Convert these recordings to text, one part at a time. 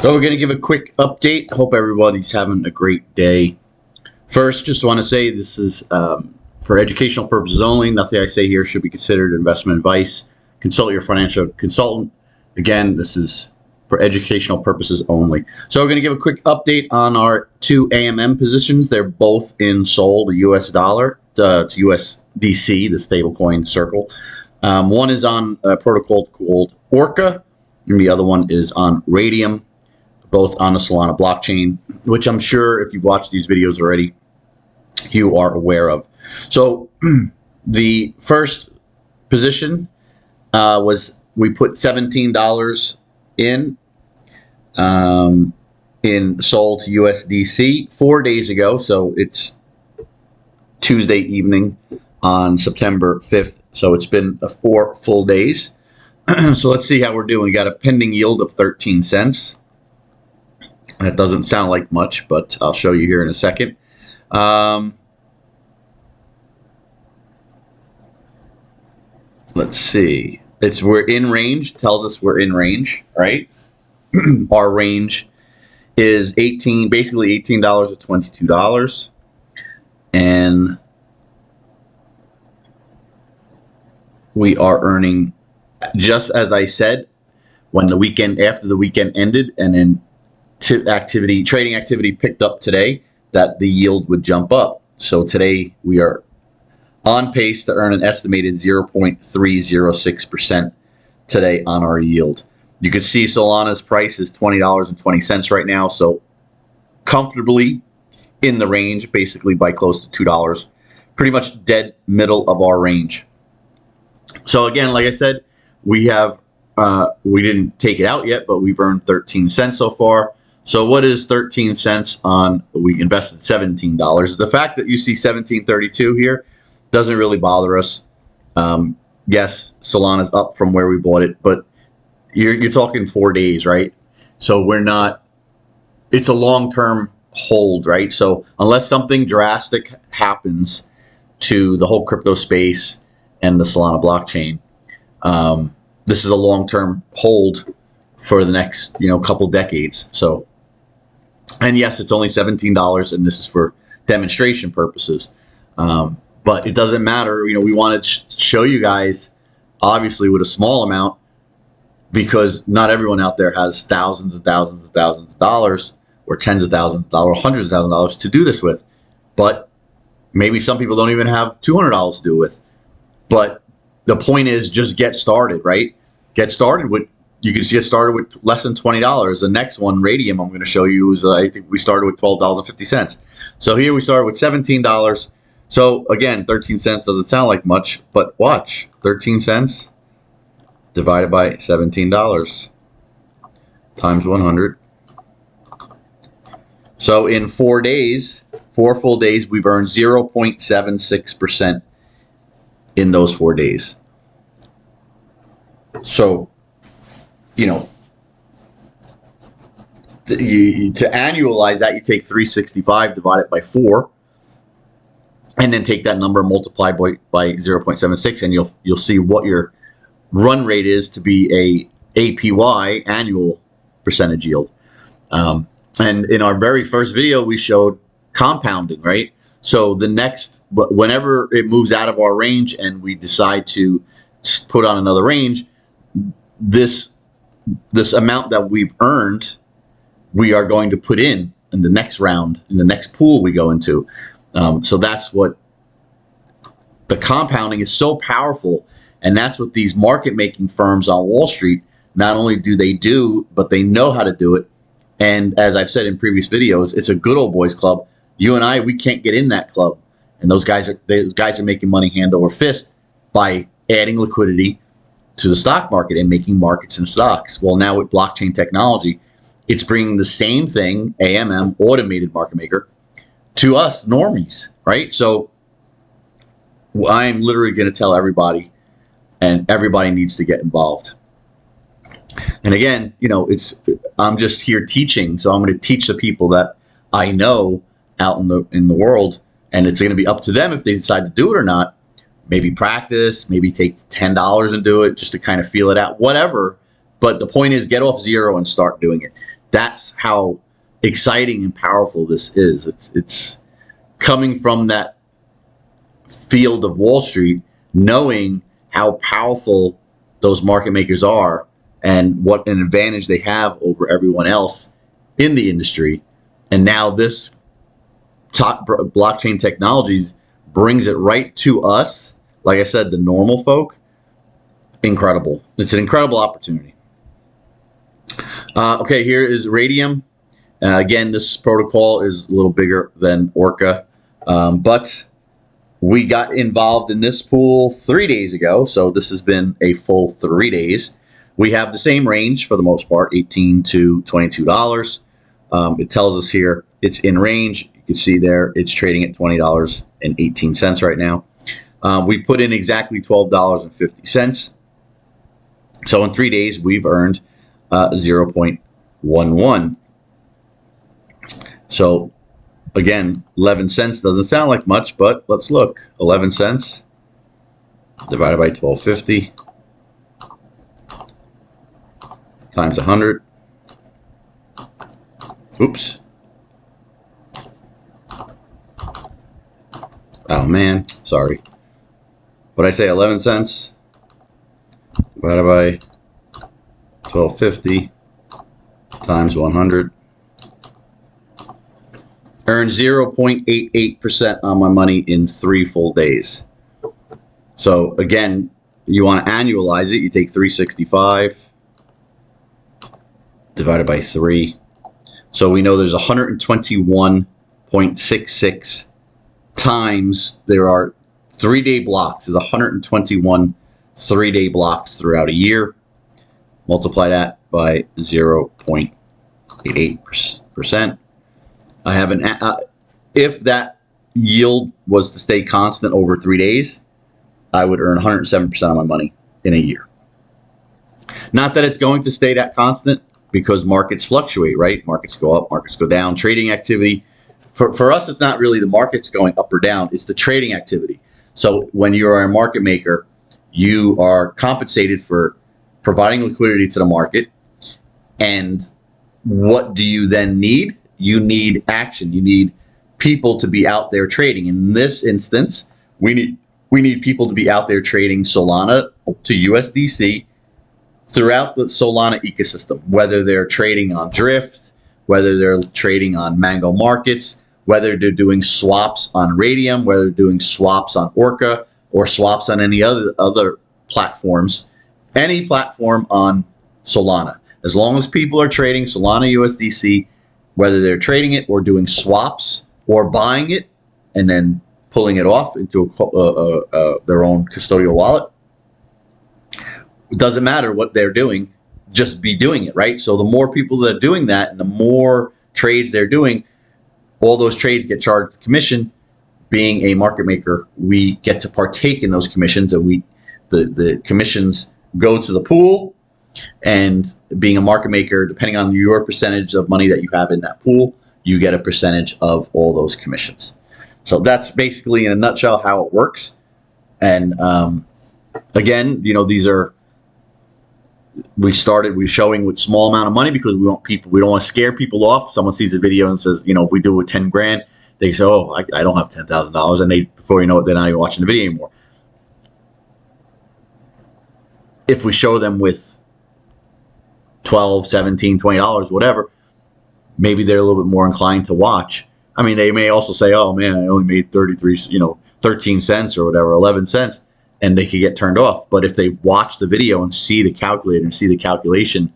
So we're going to give a quick update. Hope everybody's having a great day. First, just want to say this is for educational purposes only. Nothing I say here should be considered investment advice. Consult your financial consultant. Again, this is for educational purposes only. So we're going to give a quick update on our two AMM positions. They're both in SOL, the US dollar, to USDC, the stablecoin circle. One is on a protocol called Orca, and the other one is on Radium, both on the Solana blockchain, which I'm sure if you've watched these videos already, you are aware of. So the first position was we put $17 in SOL to USDC 4 days ago. So it's Tuesday evening on September 5th. So it's been 4 full days. So let's see how we're doing. We got a pending yield of 13 cents. That doesn't sound like much, but I'll show you here in a second. Let's see. We're in range. Tells us we're in range, right? Our range is basically $18 to $22, and we are earning, just as I said, when the weekend after the weekend ended, and then trading activity picked up today, that the yield would jump up. So today we are on pace to earn an estimated 0.306% today on our yield. You can see Solana's price is $20.20 right now, so comfortably in the range, basically by close to $2, pretty much dead middle of our range. So again, like I said, we didn't take it out yet, but we've earned 13 cents so far. So what is 13 cents on, we invested $17. The fact that you see 17.32 here doesn't really bother us. Yes, Solana's up from where we bought it, but you're talking 4 days, right? So it's a long-term hold, right? So unless something drastic happens to the whole crypto space and the Solana blockchain, this is a long-term hold for the next, couple decades. So, and yes, it's only $17, and this is for demonstration purposes. But it doesn't matter. We want to show you guys, obviously, with a small amount, because not everyone out there has thousands and thousands and thousands of dollars, or tens of thousands of dollars, or hundreds of thousands of dollars to do this with. But maybe some people don't even have $200 to do with. But the point is, just get started, right? Get started with. You can get started with less than $20. The next one, Radium, I'm going to show you, is I think we started with $12.50. So here we started with $17. So again, 13 cents doesn't sound like much, but watch, 13 cents divided by $17 times 100. So in 4 days, 4 full days, we've earned 0.76% in those 4 days. So, to annualize that, you take 365 divided by 4, and then take that number, multiply by 0.76, and you'll see what your run rate is to be a APY, annual percentage yield. And in our very first video, we showed compounding, right? So whenever it moves out of our range and we decide to put on another range, this amount that we've earned, we are going to put in the next round, in the next pool we go into. So that's what the compounding is so powerful, and that's what these market making firms on Wall Street not only do, but they know how to do it. And as I've said in previous videos, it's a good old boys club. You and I, we can't get in that club, and those guys are making money hand over fist by adding liquidity to the stock market and making markets in stocks. Well, now with blockchain technology, it's bringing the same thing, AMM, automated market maker, to us normies, right? So I'm literally going to tell everybody, and everybody needs to get involved. And again, I'm just here teaching, so I'm going to teach the people that I know out in the world, and it's going to be up to them if they decide to do it or not. Maybe practice, maybe take $10 and do it just to kind of feel it out, whatever. But the point is, get off zero and start doing it. That's how exciting and powerful this is. It's coming from that field of Wall Street, knowing how powerful those market makers are and what an advantage they have over everyone else in the industry. And now this top blockchain technologies brings it right to us. Like I said, the normal folk. Incredible. It's an incredible opportunity. Okay, here is Radium. Again, this protocol is a little bigger than Orca, but we got involved in this pool 3 days ago, so this has been a full 3 days. We have the same range for the most part, $18 to $22. It tells us here it's in range. You can see there it's trading at $20.18 right now. We put in exactly $12.50. So in 3 days, we've earned 0.11. So again, 11 cents doesn't sound like much, but let's look. 11 cents divided by 12.50 times 100. Oops. Oh man, sorry. What I say, 11 cents divided by 12.50 times 100. Earned 0.88% on my money in 3 full days. So again, you want to annualize it. You take 365 divided by 3. So we know there's 121.66 times there are 3-day blocks. There's 121 3-day blocks throughout a year. Multiply that by 0.88%. I have an if that yield was to stay constant over 3 days, I would earn 107% of my money in a year. Not that it's going to stay that constant, because markets fluctuate, right? Markets go up, markets go down. Trading activity, for us, it's not really the markets going up or down, it's the trading activity. So when you are a market maker, you are compensated for providing liquidity to the market. And what do you then need? You need action. You need people to be out there trading. In this instance, we need people to be out there trading Solana to USDC throughout the Solana ecosystem, whether they're trading on Drift, whether they're trading on Mango Markets, whether they're doing swaps on Radium, whether they're doing swaps on Orca, or swaps on any other platforms, any platform on Solana. As long as people are trading Solana USDC, whether they're trading it or doing swaps or buying it and then pulling it off into their own custodial wallet, it doesn't matter what they're doing, just be doing it, right? So the more people that are doing that and the more trades they're doing, all those trades get charged commission. Being a market maker, we get to partake in those commissions, and the commissions go to the pool. And being a market maker, depending on your percentage of money that you have in that pool, you get a percentage of all those commissions. So that's basically in a nutshell how it works. And again, you know, we're showing with small amount of money because we don't want to scare people off. Someone sees the video and says, you know, if we do it with 10 grand, they say, oh, I don't have $10,000. And before you know it, they're not even watching the video anymore. If we show them with $12, $17, $20, whatever, maybe they're a little bit more inclined to watch. I mean, they may also say, oh man, I only made 13 cents or whatever, 11 cents, and they could get turned off. But if they watch the video and see the calculator and see the calculation,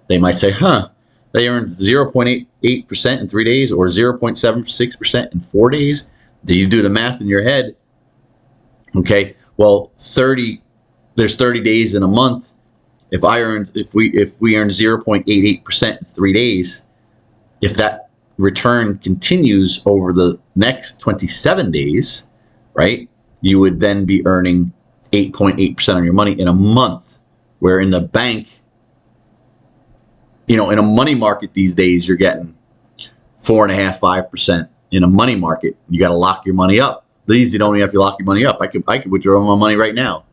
they might say, huh, they earned 0.88% in 3 days or 0.76% in 4 days. Do you do the math in your head? Okay, well, there's 30 days in a month. If we earned 0.88% in 3 days, if that return continues over the next 27 days, right, you would then be earning 8.8% on your money in a month, where in the bank, you know, in a money market these days, you're getting 4.5%, 5% in a money market. You got to lock your money up. These, you don't even have to lock your money up. I could withdraw my money right now,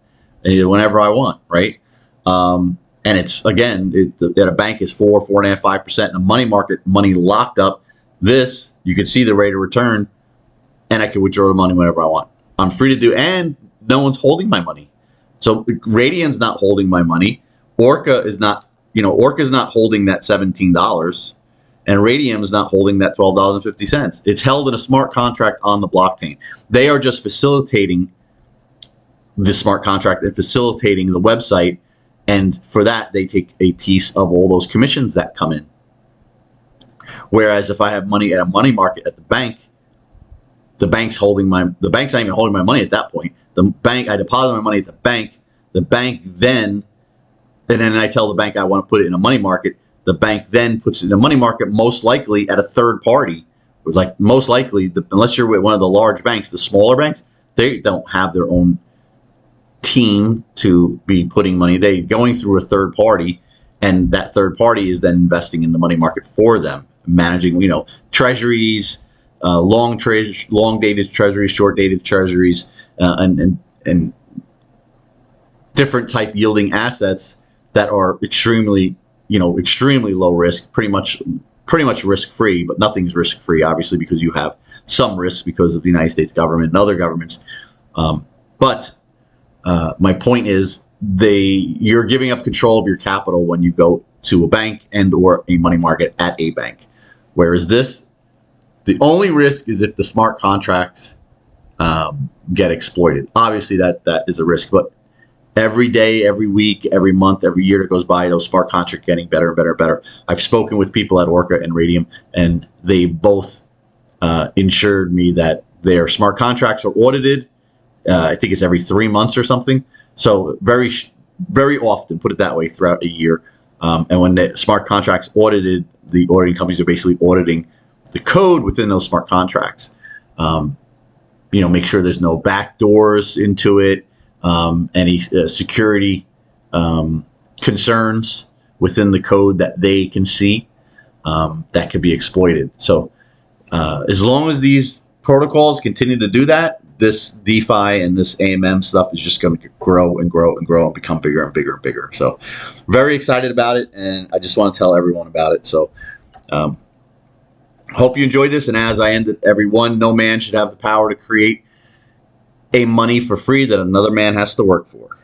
whenever I want, right? And it's, again, at a bank is 4.5%, 5%. In a money market, money locked up. This, you can see the rate of return, and I can withdraw the money whenever I want. I'm free to do, and no one's holding my money. So Radian's not holding my money. Orca is not, Orca's not holding that $17, and Radium is not holding that $12.50. It's held in a smart contract on the blockchain. They are just facilitating the smart contract and facilitating the website, and for that they take a piece of all those commissions that come in. Whereas if I have money at a money market at the bank, the bank's not even holding my money at that point. The bank, I deposit my money at the bank then, and then I tell the bank I want to put it in a money market. The bank then puts it in a money market, most likely at a third party. Like, most likely, unless you're with one of the large banks, the smaller banks, they don't have their own team to be putting money. They're going through a third party, and that third party is then investing in the money market for them, managing, treasuries, long dated treasuries, short dated treasuries, and different type yielding assets that are extremely low risk, pretty much risk free, but nothing's risk free, obviously, because you have some risk because of the United States government and other governments. But my point is, you're giving up control of your capital when you go to a bank and or a money market at a bank. Whereas this, the only risk is if the smart contracts get exploited. Obviously, that is a risk, but every day, every week, every month, every year that goes by, those smart contracts getting better and better and better. I've spoken with people at Orca and Radium, and they both ensured me that their smart contracts are audited. I think it's every 3 months or something. So very, very often, put it that way, throughout a year. And when the smart contracts audited, the auditing companies are basically auditing the code within those smart contracts. Make sure there's no back doors into it, any security concerns within the code that they can see that could be exploited. So as long as these protocols continue to do that, this DeFi and this AMM stuff is just going to grow and grow and grow and become bigger and bigger and bigger. So very excited about it, and I just want to tell everyone about it. So hope you enjoyed this, and as I ended everyone, no man should have the power to create a money for free that another man has to work for.